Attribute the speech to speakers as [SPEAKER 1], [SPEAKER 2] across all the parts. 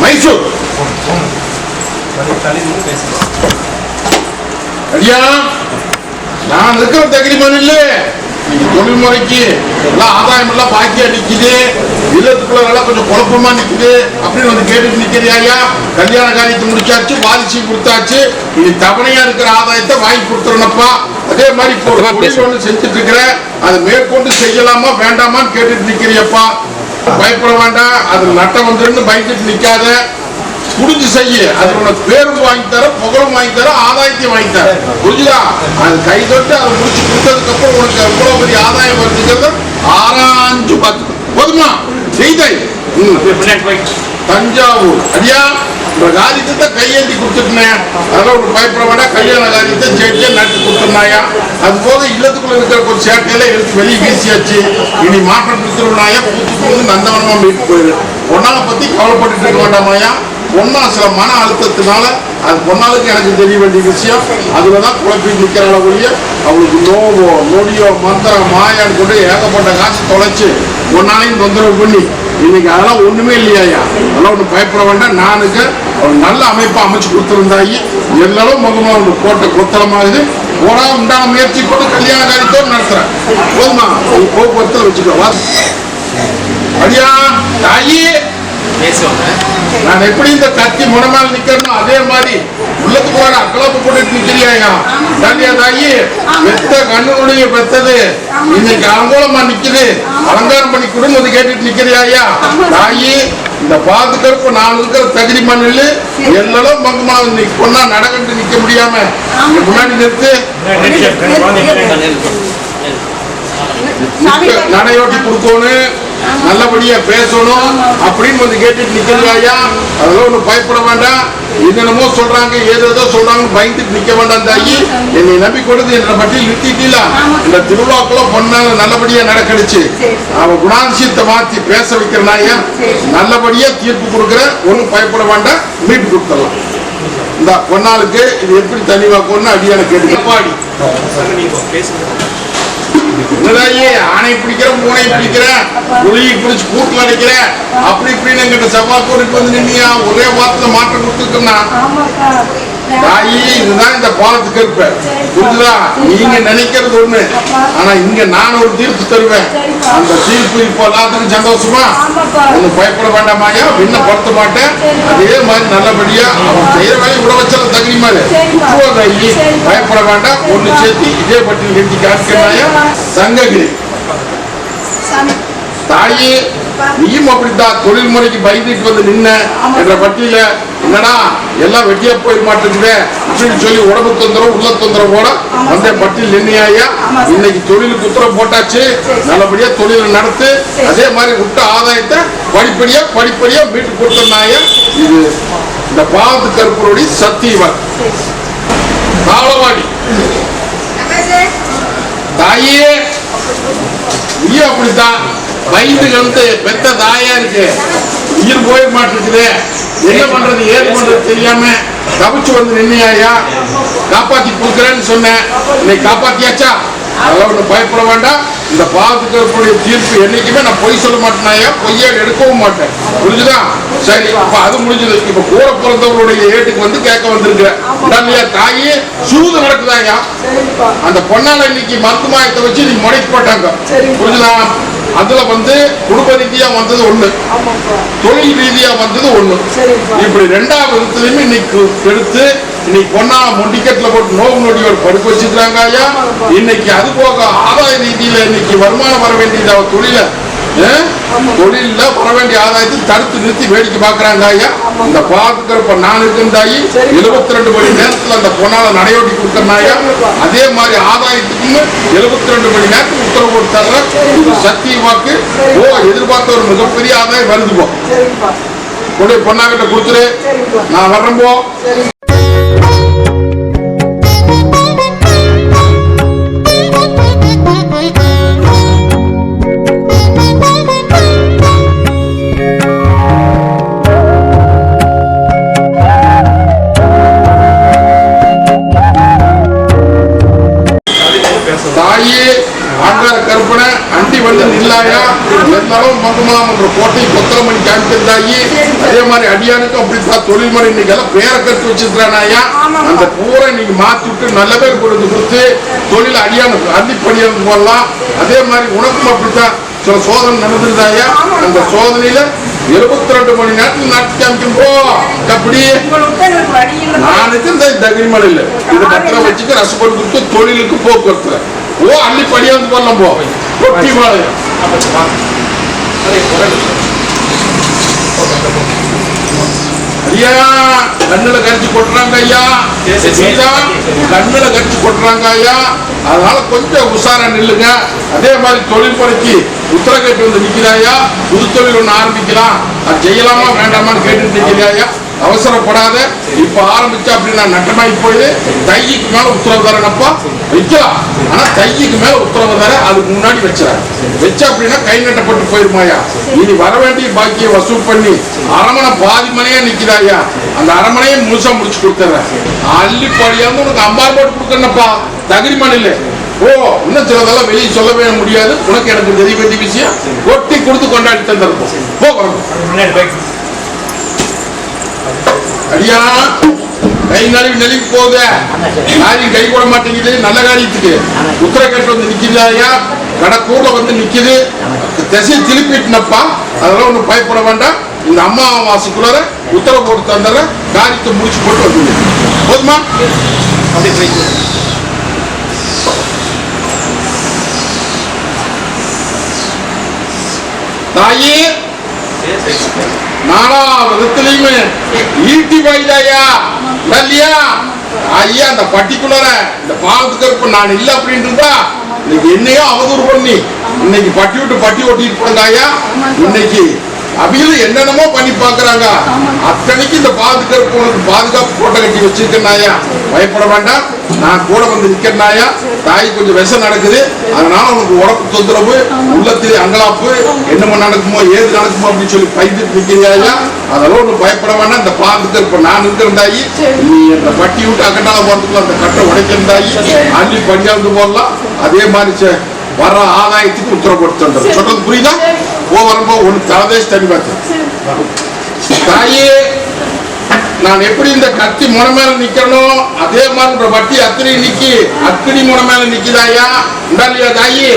[SPEAKER 1] மைசூர் ஐயா நான் இருக்கிற தகிரிமன் இல்ல தொழில் முறைக்கு எல்லாம் ஆதாயம் எல்லாம் பாக்கியா நிக்குது இல்லத்துக்குள்ள எல்லாம் கொஞ்சம் குழப்பமா நிக்குது அப்படின்னு வந்து கேட்டுட்டு நிக்கிறியா ஐயா கல்யாண காரியத்தை முடிச்சாச்சு வாரிசு கொடுத்தாச்சு இனி தவணையா இருக்கிற ஆதாயத்தை வாங்கி கொடுத்துறனப்பா அதே மாதிரி இப்போ தொழில் ஒண்ணு செஞ்சுட்டு இருக்கிற அதை மேற்கொண்டு செய்யலாமா வேண்டாமான்னு கேட்டுட்டு நிக்கிறியப்பா பயப்பட வேண்டாம் அது நட்டம் வந்துருந்து பயந்துட்டு நிக்காத புரிஞ்சு செய்ய அது உனக்கு பேரும் வாங்கி தர புகழும் வாங்கி தர ஆதாயத்தையும் வாங்கி தர புரிஞ்சுதா அது கை தொட்டு அதை முடிச்சு கொடுத்ததுக்கு அப்புறம் உனக்கு எவ்வளவு பெரிய ஆதாயம் வருதுங்கிறத ஆராய்ஞ்சு பார்த்து போதுமா செய்தை தஞ்சாவூர் ஐயா இந்த காரியத்தை கையேந்தி கொடுத்துட்டேன் அதெல்லாம் ஒரு பயப்பட வேண்டாம் கல்யாண காரியத்தை சேட்டியா நடத்தி கொடுத்துருந்தாயா அது போக இல்லத்துக்குள்ள இருக்கிற ஒரு சேட்டையில எடுத்து வெளியே வீசியாச்சு இனி மாற்றம் கொடுத்துருவாயா பூத்துக்கு நந்தவனமா மீட்டு போயிரு பொண்ணால பத்தி கவலைப்பட்டு இருக்க வேண்டாமாயா பொண்ணா சில மன அழுத்தத்தினால அது பொண்ணாளுக்கு எனக்கு தெரிய வேண்டிய விஷயம் அதுலதான் குழப்பி நிக்கிற அளவுலயே அவளுக்கு நோவோ நொடியோ மந்திரம் மாயான்னு கொண்டு ஏகப்பட்ட காசு தொலைச்சு பொண்ணாலையும் தொந்தரவு பண்ணி இன்னைக்கு அதெல்லாம் ஒண்ணுமே இல்லையா அதெல்லாம் ஒண்ணு பயப்பட வேண்டாம் நானுக்கு அவள் நல்ல அமைப்பா அமைச்சு கொடுத்துருந்தாயி எல்லாரும் முகமா ஒன்று போட்ட கொத்தளமாகுது போனா உண்டான முயற்சி கொண்டு கல்யாண காரியத்தோடு நடத்துறேன் போதுமா போக்குவரத்துல வச்சுக்கோ அடியா தாயி நான் எப்படி இந்த கத்தி முனமால் நிக்கிறேனோ அதே மாதிரி உள்ளத்துக்குள்ள அக்கலப்பு போட்டு நிக்கிறியா தாயி பெத்த கண்ணுடைய பெத்தது இன்னைக்கு அலங்கோலமா நிக்குது அலங்காரம் பண்ணி குடும்பத்தை கேட்டுட்டு நிக்கிறியா தாயி இந்த பாதுகாப்பு நான் இருக்கிற தகுதி மண்ணில் எல்லாரும் மங்கமா பொண்ணா நடக்கட்டு நிக்க முடியாம முன்னாடி நிறுத்து நடையோட்டி கொடுக்கணும் நல்லபடியா பேசணும் அப்படின்னு வந்து கேட்டுட்டு நிக்கிறாயா அதெல்லாம் ஒண்ணு பயப்பட வேண்டாம் என்னென்னமோ சொல்றாங்க ஏதோ சொல்றாங்க பயந்துட்டு நிக்க வேண்டாம் தாயி என்னை நம்பி கொடுத்து என்ன பட்டியல் நிறுத்திட்டீல இந்த திருவிழாக்குள்ள பொண்ணால நல்லபடியா நடக்கடிச்சு அவன் குணாதிசயத்தை மாத்தி பேச வைக்கிறனாயா நல்லபடியா தீர்ப்பு கொடுக்குற ஒண்ணும் பயப்பட வேண்டாம் மீட்டு கொடுத்துடலாம் இந்த பொண்ணாளுக்கு இது எப்படி தனிவாக்கணும்னு அடியான கேட்டு பாடி ஆணை பிடிக்கிற மூனை பிடிக்கிற புளியை பிடிச்சு கூட்டுல அடைக்கிற அப்படி இப்படின்னு எங்கிட்ட செவ்வாய்க்கோருக்கு வந்து நின்னியா ஒரே வாரத்துல மாற்றம் கொடுத்துருக்கா தாயி இதுதான் இந்த பாலத்துக்கு இருப்ப புரிஞ்சுதா நீங்க நினைக்கிறது ஒண்ணு ஆனா இங்க நான் ஒரு தீர்ப்பு தருவேன் அந்த தீர்ப்பு இப்போ எல்லாத்துக்கும் சந்தோஷமா ஒன்னும் பயப்பட வேண்டாமாயா பின்னப்படுத்த மாட்டேன் அதே மாதிரி நல்லபடியா அவன் செய்யற வேலையை விட வச்சாலும் தகுதி மாதிரி இப்போ தாயி பயப்பட வேண்டாம் ஒண்ணு சேர்த்து இதே பட்டியல் எழுதி காட்டுக்கிறாயா சங்ககிரி தாயி நீயும் அப்படித்தான் தொழில் முறைக்கு பயந்துட்டு வந்து நின்ன என்ற பட்டியல என்னடா எல்லாம் வெட்டியா போய் மாட்டேங்குது அப்படின்னு சொல்லி உடம்பு தொந்தரவு உள்ள தொந்தரவோட அந்த பட்டியல் நின்னையா இன்னைக்கு தொழிலுக்கு உத்தரவு போட்டாச்சு நல்லபடியா தொழிலை நடத்து அதே மாதிரி விட்ட ஆதாயத்தை படிப்படியா மீட்டு கொடுத்தனாயா இது இந்த பாவத்து கருப்பருடைய சத்தியவன் காலவாடி தாயே நீ அப்படித்தான் பயந்து கழுத்து பெத்த தாயா இருக்கு உயிர் போய மாட்டிருக்குது என்ன பண்றது ஏது பண்றது தெரியாம தவிச்சு வந்து நின்னையா காப்பாத்தி கொடுக்குறேன்னு சொன்னேன் இன்னைக்கு காப்பாத்தியாச்சா அதெல்லாம் ஒண்ணு பயப்பட வேண்டாம் இந்த பாவத்துக்கு தீர்ப்பு என்னைக்குமே நான் பொய் சொல்ல மாட்டேனாயா பொய்யா எடுக்கவும் மாட்டேன் புரிஞ்சுதா சரி இப்ப அது முடிஞ்சது இப்ப கூட பிறந்தவர்களுடைய ஏட்டுக்கு வந்து கேட்க வந்திருக்கிறேன் தாயே சூது நடக்குதாயா அந்த பொண்ணால இன்னைக்கு மருத்துவமாயத்தை வச்சு நீ முடைக்கு போட்டாங்க புரிஞ்சுதா அதுல வந்து குடும்ப ரீதியா வந்தது ஒண்ணு தொழில் ரீதியா வந்தது ஒண்ணு இப்படி ரெண்டாவது விதத்துலயுமே இன்னைக்கு எடுத்து இன்னைக்கு பொண்ணா மொண்டிக்கட்டுல போட்டு நோவு நொடியோட படுக்க வச்சுக்கிறாங்க ஐயா இன்னைக்கு அது போக ஆதாய ரீதியில இன்னைக்கு வருமானம் வர வேண்டியது அவ தொழில வர வேண்டிய ஆதாயத்தை தடுத்து நிறுத்தி வேடிக்கை பாக்குறாங்க ஐயா இந்த பாத்துக்கிறப்ப நான் இருக்குந்தாயி 72 மணி நேரத்துல அந்த பொண்ணால நடையோட்டி கொடுக்கறாயா அதே மாதிரி ஆதாயத்துக்கு 72 மணி நேரத்துக்கு உத்தரவு கொடுத்தாங்க இது சத்திய வாக்கு எதிர்பார்த்த ஒரு மிகப்பெரிய ஆதாயம் வருது போ கொண்டு பொண்ணாகிட்ட கொடுத்துரு நான் வர்றேன் போ தாயே ஆங்கார கற்பனை அண்டி வந்து நில்லாயா எல்லாரும் மகுமாம் என்ற கோட்டை கொத்தரமணி காமித்தது தாயி. அதே மாதிரி அடியானுக்கும் அப்படித்தான் தொழில்முறை இன்னைக்கு எல்லாம் பேரை கட்டு வச்சிருக்கிறானாயா. அந்த பூரை இன்னைக்கு மாத்தி விட்டு நல்ல பேர் கொண்டு கொடுத்து தொழில் அடியானுக்கு அள்ளிப்படியானு போடலாம். அதே மாதிரி உனக்கும் அப்படித்தான் சில சோதனை நடந்துருந்தாயா. அந்த சோதனையில 72 மணி நேரத்தில் நாட்டு காமிக்கும் போ அப்படி நானுக்கு தகிரிமலை இல்லை. இதை பத்திர வச்சுக்க ரசப்பட்டு கொடுத்து தொழிலுக்கு போக்குவரத்துல ஓ அள்ளி படியாந்து போடலாம் போ கொட்டி மாலையம். ஐயா கண்ணுல கரிச்சு கொட்டுறாங்க ஐயா. கண்ணுல கரிச்சு கொட்டுறாங்க ஐயா. அதனால கொஞ்சம் உஷாரா நில்லுங்க. அதே மாதிரி தொழில் படைக்கு உத்தரகேட்டு வந்து நிக்கிறாயா. புது தொழில் ஒண்ணு ஆரம்பிக்கலாம். அது செய்யலாமா வேண்டாமான்னு கேட்டு நிக்கிறாயா. அவசரப்படாத. இப்ப ஆரம்பிச்சா அப்படின்னா நட்டமாகி போயிடு. தைக்கு மேல உத்தரவு தரேனப்பா வைக்கலாம். ஆனா தைக்கு மேல உத்தரவு தர அதுக்கு முன்னாடி வச்ச அப்படின்னா கை நட்டப்பட்டு போயிருமாயா. இனி வர வேண்டிய பாக்கியை வசூல் பண்ணி அரமனை பாதி மனையா நிக்கிறாயா. அந்த அரமனையை முழுசா முடிச்சு கொடுத்துறேன். அள்ளி படியாந்து உனக்கு அம்பார் போட்டு கொடுக்கறப்பா தகிரிமன் இல்லை. ஓ இன்னும் சிலதெல்லாம் வெளியே சொல்லவே முடியாது. உனக்கு எனக்கு தெரிய வேண்டிய விஷயம் கொட்டி கொடுத்து கொண்டாடி தந்திருப்போம். அடியா கை நழுவி போகுத காரியம் கை கூட மாட்டேங்குது. நல்ல காரியத்துக்கு உத்தரகேட்டு வந்து நிக்கிறாயா. கடக்கூர்ல வந்து நிக்குது. திசை திருப்பிட்டுனப்பா. அதெல்லாம் ஒண்ணு பயப்பட வேண்டாம். இந்த அம்மாவாசைக்குள்ளார உத்தரவு போட்டு தந்துற காரியத்தை முடிச்சு போட்டு வந்து போதுமா. தாயே நானா விதத்திலையுமே ஈட்டி வாய்தாயா இல்லையா ஐயா. அந்த பர்டிகுலர இந்த பாவத்துக்கு நான் இல்லை அப்படின்னு இருந்தா இன்னைக்கு என்னையோ அவதூறு பண்ணி இன்னைக்கு பட்டி விட்டு பட்டி ஓட்டிட்டு போனாங்க ஐயா. இன்னைக்கு அவியில என்னென்னமோ பண்ணி பாக்குறாங்க. அத்தனைக்கு இந்த பாதுகாப்பு உனக்கு பாதுகாப்பு கோட்டை கட்டி வச்சிருக்கேன்னாயா. பயப்பட வேண்டாம். நான் கூட வந்து நிக்கிறேன்னாயா. தாய் கொஞ்சம் விஷம் நடக்குது. அதனால உனக்கு உடம்பு தொந்தரவு உள்ளத்திலே அங்கலாப்பு என்னமோ நடக்குமோ ஏது நடக்குமோ அப்படின்னு சொல்லி பயந்துட்டு நிக்கிறியா. அதெல்லாம் ஒண்ணு பயப்பட வேண்டாம். இந்த பாதுகாப்பு நான் இருக்கிறந்தாயி. நீ இந்த பட்டி விட்டு அக்கட்டால போறதுக்குள்ள அந்த கட்டை உடைக்கிறந்தாயி. அள்ளி பஞ்சாந்து போடலாம். அதே மாதிரி வர்ற ஆதாயத்துக்கு உத்தரவு கொடுத்து சொல்றது புரியுதா. வரும்போ ஒண்ணு தலதேசி தண்ணி பார்த்து தாயே நான் எப்படி இந்த கத்தி முனை மேல நிக்கணும் அதே மாதிரி வட்டி அத்திரி நிக்கி அத்திரி முனை மேல நிக்குதாயா இல்லையா தாயி.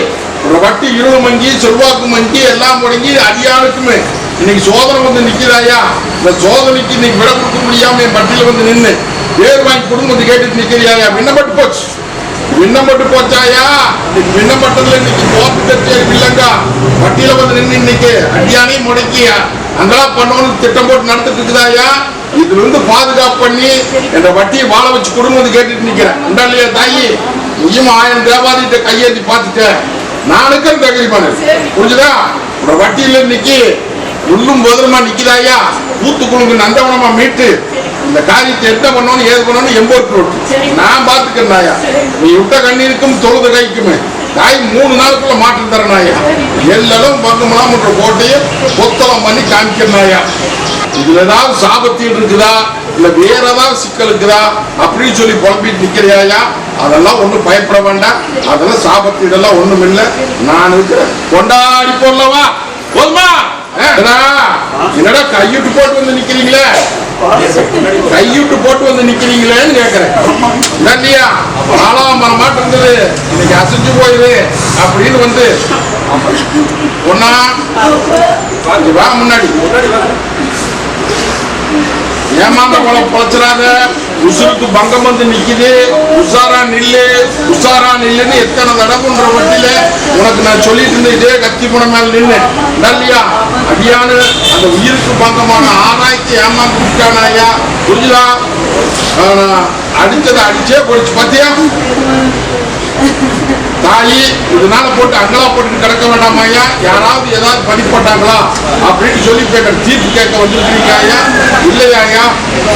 [SPEAKER 1] ஒரு வட்டி இருள் மங்கி செல்வாக்கு மங்கி எல்லாம் முடங்கி அடியானுக்குமே இன்னைக்கு சோதனை வந்து நிக்கிறாயா. இந்த சோதனைக்கு இன்னைக்கு விட கொடுக்க முடியாம என் வட்டியில வந்து நின்று பேர் வாங்கி கொடுங்க வந்து கேட்டுட்டு நிக்கிறியாயா. விண்ணப்பட்டு போச்சு. விண்ணப்பட்டு போச்சாயா. இன்னைக்கு விண்ணப்பட்டதுல இன்னைக்கு கோர்ட்டு கச்சேரி இல்லைங்க. வட்டியில வந்து நின்று இன்னைக்கு அடியானையும் முடக்கி அங்கெல்லாம் பண்ணணும்னு திட்டம் போட்டு நடந்துட்டு இருக்குதாயா. இதுல இருந்து பாதுகாப்பு பண்ணி என்ற வட்டியை வாழ வச்சு கொடுங்க கேட்டுட்டு நிக்கிறேன். இல்லையா தாயி. நீயும் 1000 தேவாதிட்ட கையேந்தி பார்த்துட்டேன். நானுக்கு தகுதிப்பான புரிஞ்சுதா. வட்டியில இன்னைக்கு உள்ளும் போதமா நிக்கிறாயா. ஊத்துக்குழுங்கு நந்தவனமா மீட்டு இந்த காரியத்தை என்ன பண்ணணும் ஏது பண்ணணும் எம்போட்டு நான் பாத்துக்கிறேன். நீ விட்ட கண்ணீருக்கும் தொழுத கைக்குமே தாய் 3 நாளுக்குள்ள மாற்றம் தரனாயா. எல்லாரும் பங்கமெல்லாம் கோட்டையை பொத்தலம் பண்ணி காமிக்கிறனாயா. இதுல ஏதாவது சாபத்தில் இருக்குதா இல்ல வேற ஏதாவது சிக்கல் இருக்குதா அப்படின்னு சொல்லி புலம்பிட்டு நிக்கிறியாயா. அதெல்லாம் ஒண்ணும் பயப்பட வேண்டாம். அதெல்லாம் சாபத்து இதெல்லாம் ஒண்ணும் இல்லை. நான் இருக்கிறேன். கொண்டாடி போடலவா போதுமா. என்னடா கையிட்டு போட்டு வந்து நிக்கிறீங்களே கையிட்டு போட்டு வந்து நிக்கிறீங்களேன்னு கேக்குறேன். இல்லையா 4ஆம் மாட்டு இருந்தது இன்னைக்கு அசைஞ்சு போயிரு அப்படின்னு வந்து ஒன்னா வா முன்னாடி ஏமாந்த பொழைச்சிடாத. உசுருக்கு பங்கம் வந்து நிக்குது. உஷாரா நில்லுன்னு எத்தனை தடவைன்ற வட்டியில உனக்கு நான் சொல்லிட்டு இருந்தேன். இதே கத்தி புன மேல நின்று இல்லையா அடியானு அந்த உயிருக்கு பங்கமான ஆதாயத்தை ஏமாந்து விட்டானாயா. புரிஞ்சுதா. அடிச்சதை அடிச்சே போயிடுச்சு பாத்தியா தாயி. இதனால போட்டு அங்கலா போட்டு கிடக்க வேண்டாமாயா. யாராவது ஏதாவது படி போட்டாங்களா அப்படின்னு சொல்லி தீர்ப்பு கேட்க வந்திருக்கிறீங்க ஐயா. இல்லையா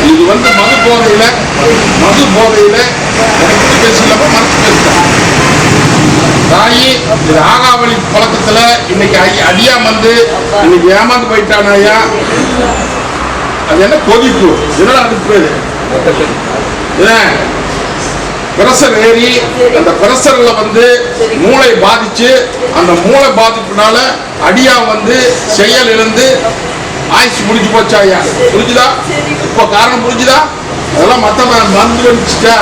[SPEAKER 1] இது வந்து மது போதையில பேசலாம மனசு பேசுறேன் தாயி. இது ஆகாவளி பழக்கத்துல இன்னைக்கு அடியா வந்து இன்னைக்கு ஏமாந்து போயிட்டானாயா. அது என்ன கொதிப்பு இதனால அதுக்கு பேரு பிரஷர் ஏறி அந்த பிரஷர்ல வந்து மூளை பாதிச்சு அந்த மூளை பாதிப்புனால அடியா வந்து செயல் இழந்து ஆயுசு முடிஞ்சு போச்சாயா, புரிஞ்சுதா? இப்போ காரணம் புரிஞ்சுதா? அதெல்லாம் மற்ற மருந்து வச்சுட்டா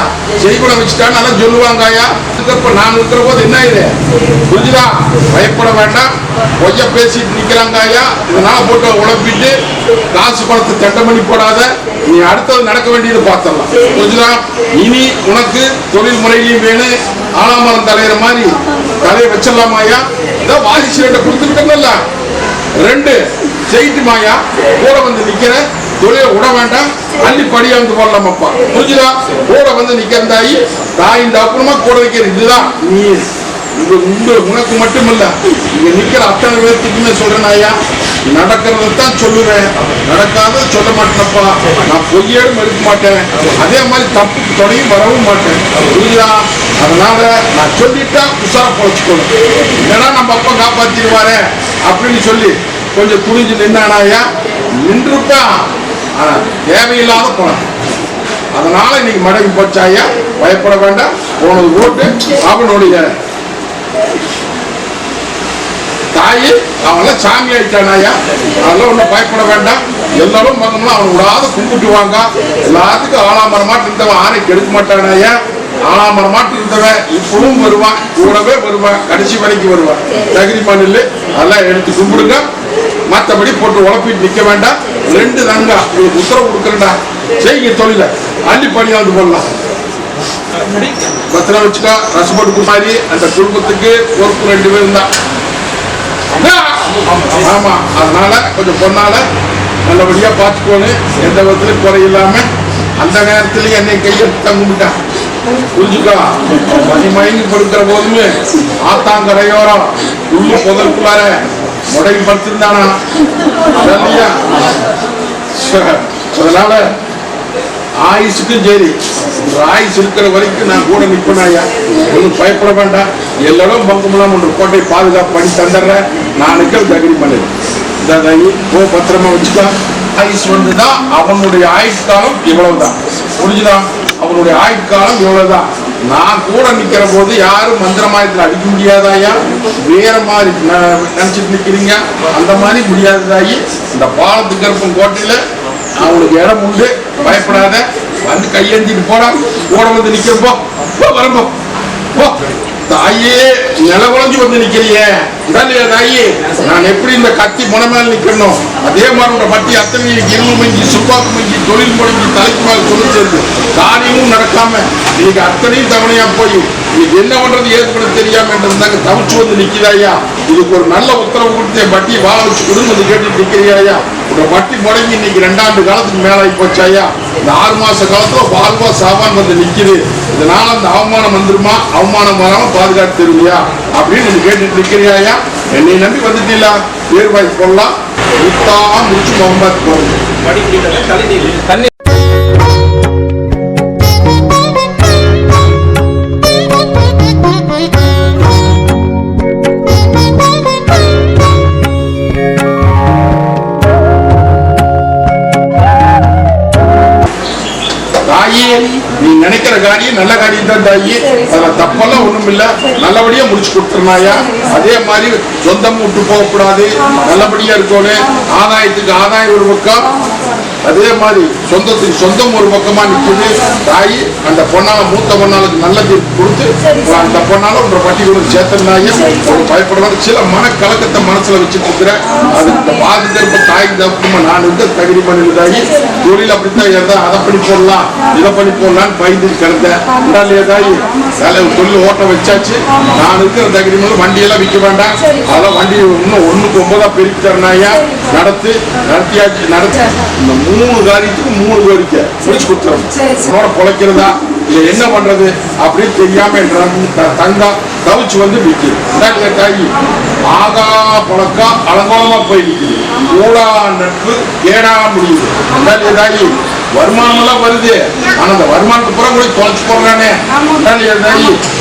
[SPEAKER 1] செய்குணம் வச்சுட்டான்னு நல்லா சொல்லுவாங்க ஐயா. இப்போ நான் இருக்கிற போது என்ன இது புரிஞ்சுதா? பயப்பட வேண்டாம், பொய்ய பேசிட்டு நிற்கிறாங்க ஐயா. இதனால போட்டு உழப்பிட்டு காசு பணத்தை தண்டை பண்ணி போடாத, நீ அடுத்தது நடக்க வேண்டியது பார்த்துடலாம், புரிஞ்சுதா? இனி உனக்கு தொழில் முறையிலையும் வேணும், ஆலாமரம் தலையிற மாதிரி தலையை வச்சிடலாமாயா. இதான் வாரிசு ரெண்டை கொடுத்துருக்கோம்ல, 2 செய்யிட்டு மாயா கூட வந்து நிக்கிற, தொழிலை விட வேண்டாம், அள்ளி படியாந்து போடலாமப்பா, புரிஞ்சுதா? கூட வந்து நிக்கிறந்தாயி தாயின் அப்புறமா கூட நிக்கிற. இதுதான் நீ உனக்கு மட்டுமில்ல, இங்க நிக்கிற அத்தனை பேர்த்துக்குமே சொல்றேன் ஐயா. நடக்கிறதான் சொல்லுவேன், நடக்காத சொல்ல மாட்டேனப்பா. நான் பொய்யேடும் இருக்க மாட்டேன், அதே மாதிரி தப்பு தொடங்கி வரவும் மாட்டேன், புரியுதா? அதனால நான் சொல்லிட்டா உஷாரா பொழைச்சுக்கணும். இல்லைன்னா நம்ம அப்பா காப்பாத்திடுவாரு அப்படின்னு சொல்லி கொஞ்சம் துணிஞ்சு நின்னானாயா, நின்றுப்பா. ஆனா தேவையில்லாத போன, அதனால இன்னைக்கு மடங்கி போச்சாயா. பயப்பட வேண்டாம், போனது ஓட்டு அவனுடைய தாயி அவங்களாம் சாமி ஆயிட்டானாயா. அதெல்லாம் ஒன்றும் பயப்பட வேண்டாம். எல்லாரும் மகம்லாம் அவன் விடாத கும்பிட்டுவாங்க. எல்லாத்துக்கும் ஆலாமரமாட்டு இருந்தவன் ஆணைக்கு எடுக்க மாட்டானாயா. ஆலாமரமாட்டு இருந்தவன் இப்பவும் வருவான், கூடவே வருவான், கடைசி வரைக்கும் வருவான். தகிரி மண்ணில் அதெல்லாம் எடுத்து கும்பிடுங்க. மற்றபடி போட்டு உழப்பிட்டு நிற்க வேண்டாம். 2 தாங்க உங்களுக்கு உத்தரவு கொடுக்குறேன்டா, செய்ய தொழில அள்ளி பணியாந்து போடலாம். பத்திரம் வச்சுக்கோ. ரசப்பட்டு குமாரி அந்த குடும்பத்துக்கு பொறுப்பு 2 பேரும் தான். ஆமா, அதனால கொஞ்சம் பொண்ணால நல்லபடியா பார்த்துக்கோணும், எந்த விதத்திலும் குறையில்லாம. அந்த நேரத்திலேயே என்னை கையெழுத்து கும்பிட்டான், புரிஞ்சுக்கோ. மணி கொடுக்கிற போதுமே ஆத்தாங்கரையோரம் உள்ள புதற்குள்ளார முடங்கி படுத்திருந்தானா இல்லையா? அதனால ஆயுசுக்கும் சரி, ஆயுசு இருக்கிற வரைக்கும் நான் கூட நிற்பேனாயா. ஒன்றும் பயப்பட வேண்டாம். எல்லாரும் பங்குமெல்லாம் ஒன்று கோட்டை பாதுகாப்பு பண்ணி தந்துடுறேன். நான் நிற்கிற தகுதி பண்ணுறேன். இந்த பத்திரமா வச்சுக்கோ. ஆயுசு வந்துதான் அவனுடைய ஆயுட்காலம் இவ்வளவுதான், புரிஞ்சுதான்? அவனுடைய ஆயுட்காலம் இவ்வளவுதான். நான் கூட நிக்கிற போது யாரும் மந்திரமாயத்தில் அடிக்க முடியாதாயா. வேற மாதிரி நினைச்சிட்டு நிக்கிறீங்க, அந்த மாதிரி முடியாததாயி. இந்த பாலத்துக்கு இருக்கும் கோட்டையில அவனுக்கு இடம் உண்டு, பயப்படாத. வந்து கையெழுந்திட்டு போடா, கூட வந்து நிக்கிறப்போ வரப்போ தாயே நிலகுலைஞ்சு வந்து நிக்கிறியே தாயி. நான் எப்படி இந்த கத்தி முனைமேல் நிக்கணும், அதே மாதிரி உங்க பட்டி அத்தனை இரும்பு மஞ்சி சுப்பாக்கு மஞ்சி தொழில் முடங்கி தலைக்கு மேல கொண்டு சேர்ந்து காரியமும் நடக்காம இன்னைக்கு அத்தனையும் தவணையா போய் இன்னைக்கு என்ன பண்றது ஏது பண்ண தெரியாம இருந்தாங்க தவிச்சு வந்து நிக்கிறாயா. இதுக்கு ஒரு நல்ல உத்தரவு கொடுத்து என் பட்டியை வாழ வச்சு கொடுங்க வந்து கேட்டு நிக்கிறியாயா. உங்க பட்டி முடங்கி இன்னைக்கு 2 ஆண்டு காலத்துக்கு மேல ஆகி போச்சாயா. இந்த 6 மாச காலத்துல வாழ்வா சாவான் வந்து நிக்குது. இதனால அந்த அவமானம் வந்துருமா, அவமானம் வராம பாதுகாத்து தருவியா அப்படின்னு வந்து கேட்டுட்டு நிக்கிறியாயா. என்னை நம்பி வந்துட்டீங்களா, பேர் வாய் போடலாம். முடிச்சு முகமது போகணும். நீ நினைக்கிற காரியம் நல்ல காரியம் தான் தாயி, அதுல தப்பெல்லாம் ஒண்ணும் இல்ல. நல்லபடியா முடிச்சு கொடுத்துருனாயா. அதே மாதிரி சொந்தமும் விட்டு போகக்கூடாது, நல்லபடியா இருக்கணும். ஆதாயத்துக்கு ஆதாயம் ஒரு பக்கம், அதே மாதிரி சொந்தத்துக்கு சொந்தம் ஒரு பக்கமா நிற்குது. தாயி அந்த பொண்ணால மூத்த பொண்ணாளுக்கு நல்லது கொடுத்து அந்த பொண்ணால உங்க பட்டி கொடுத்து சேர்த்தனாயா. ஒரு பயப்படுவாங்க, சில மனக்கலக்கத்தை மனசுல வச்சுட்டு இருக்கிறேன். அது இந்த பாதுகாப்பு தாய்க்கு தப்புமா நான் இருந்த தகுதி பண்ணிதாயி. தொழில் அப்படித்தான் இருந்தா அதை பண்ணி போடலாம் இதை பண்ணி போடலான்னு பயந்து கிடந்தேன். தாயி தொழில் ஓட்ட வச்சாச்சு. நான் இருக்கிற தகுதி மூலம் வண்டியெல்லாம் விற்க வேண்டாம். அதெல்லாம் வண்டி இன்னும் 1க்கு 9 பெருக்கி தரனாயா. நடத்தியாச்சு. நடத்தி இந்த 3 காரியத்துக்கு 3 கோரிக்கை முடிச்சு கொடுத்துறோம். உன்னோட பொழைக்கிறதா இல்ல என்ன பண்றது அப்படின்னு தெரியாம தங்கா தவிச்சு வந்து நிற்குது. தாயி ஆகா பழக்கா அலங்கோலமா போய் நிற்குது. கூடா நட்பு கேடா முடியுது. தாயி வருமானம் எல்லாம் வருது, ஆனா அந்த வருமானத்துக்கு புறம் கூட தொலைச்சு போடுறானே தாயி.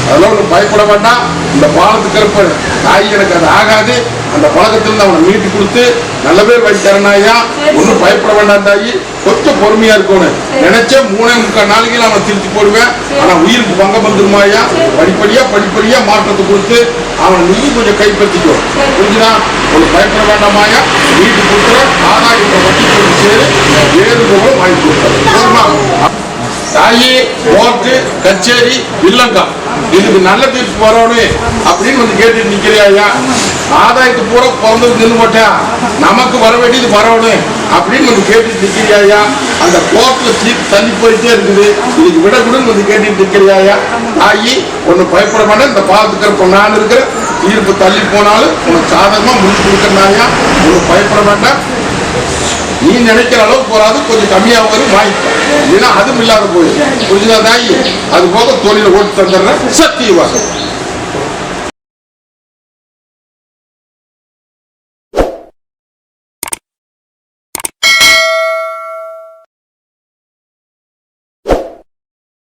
[SPEAKER 1] அதெல்லாம் ஒன்றும் பயப்பட வேண்டாம். இந்த பாலத்துக்கு இருப்ப தாயி எனக்கு அது ஆகாது. அந்த பழக்கத்திலிருந்து அவனை மீட்டு கொடுத்து நல்ல பேர் வழி தரனாயா. ஒன்றும் பயப்பட வேண்டாம் தாயி. கொஞ்சம் பொறுமையா இருக்கணும். நினைச்ச 3.25 நாளைக்கு அவனை திருத்தி போடுவேன். ஆனா உயிருக்கு பங்கம் வந்துருமாயா. படிப்படியா மாற்றத்தை கொடுத்து அவனை நீ கொஞ்சம் கைப்பற்றிக்கோ. புரிஞ்சுதான்? ஒன்று பயப்பட வேண்டாமாயா. வீட்டு கொடுக்குற ஆதாயத்தை வட்டி கொண்டு சேரு வேறு வாங்கி கொடுத்தாரு. தாயி கோர்ட்டு கச்சேரி இல்லங்கா இதுக்கு நல்ல தீர்ப்பு வரணும் அப்படின்னு வந்து கேட்டு நிக்கிறியா? ஆதாயத்தை பூரா பிறந்தது நின்று போட்டா நமக்கு வர வேண்டியது வரணும் அப்படின்னு வந்து கேட்டு நிக்கிறியா? அந்த கோர்ட்ல தீர்ப்பு தள்ளி போயிட்டே இருக்குது, இதுக்கு விடக்கூடாதுன்னு வந்து கேட்டு நிக்கிறியா? தாயி ஒன்னு பயப்பட மாட்டேன், இந்த பாவத்துக்கு நான் இருக்கிற தீர்ப்பு தள்ளி போனாலும் உனக்கு சாதகமா முடிச்சு கொடுக்கறாயா, உனக்கு பயப்பட மாட்டேன். நீ நினைக்கிற அளவுக்கு போறாது, கொஞ்சம் கம்மியாக வரும் வாங்கிக்க, ஏன்னா அதுவும் இல்லாத போயிடும். புரிஞ்சுதா தாயி? அது போக தொழில ஓட்டு தந்துடுற சத்தியவாசம்.